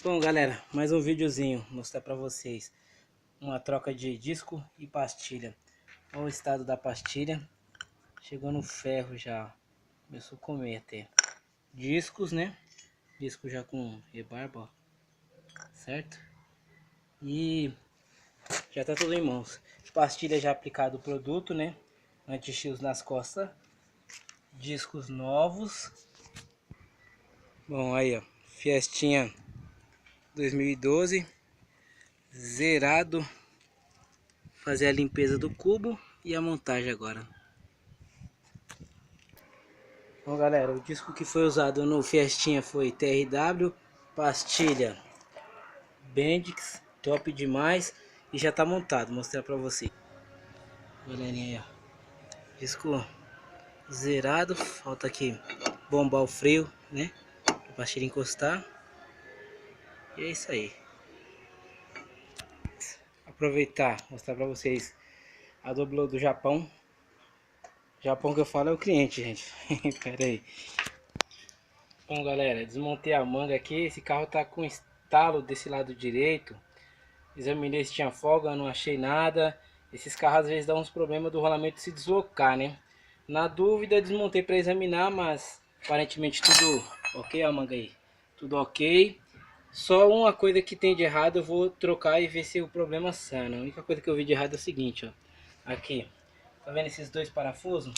Bom, galera, mais um videozinho mostrar pra vocês uma troca de disco e pastilha. Olha o estado da pastilha, chegou no ferro já, começou a comer até. Discos, né? Disco já com rebarba, ó, certo? E já tá tudo em mãos. Pastilha já aplicado o produto, né? Anti-chios nas costas. Discos novos. Bom, aí ó, Fiestinha 2012 zerado. Fazer a limpeza do cubo e a montagem agora. Bom, galera, o disco que foi usado no Fiestinha foi TRW, pastilha Bendix, top demais, e já tá montado, vou mostrar pra vocês. Galerinha aí, ó, disco zerado, falta aqui bombar o freio, né, pra pastilha encostar, e é isso aí. Aproveitar, mostrar pra vocês a Doblô do Japão. Japão que eu falo é o cliente, gente. Pera aí. Bom, galera, desmontei a manga aqui. Esse carro tá com estalo desse lado direito. Examinei se tinha folga, não achei nada. Esses carros às vezes dão uns problemas do rolamento se deslocar, né? Na dúvida, desmontei para examinar, mas aparentemente tudo ok. A manga aí, tudo ok. Só uma coisa que tem de errado, eu vou trocar e ver se o problema sana. A única coisa que eu vi de errado é o seguinte, ó. Aqui, tá vendo esses dois parafusos?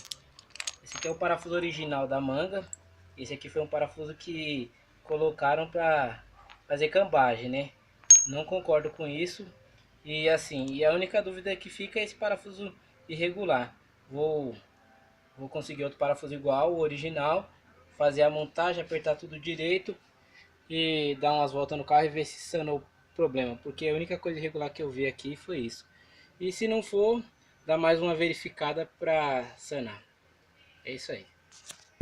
Esse aqui é o parafuso original da manga. Esse aqui foi um parafuso que colocaram para fazer cambagem, né? Não concordo com isso. E assim, e a única dúvida que fica é esse parafuso irregular. Vou conseguir outro parafuso igual, o original, fazer a montagem, apertar tudo direito e dar umas voltas no carro e ver se sanou o problema. Porque a única coisa irregular que eu vi aqui foi isso. E se não for, dá mais uma verificada para sanar. É isso aí.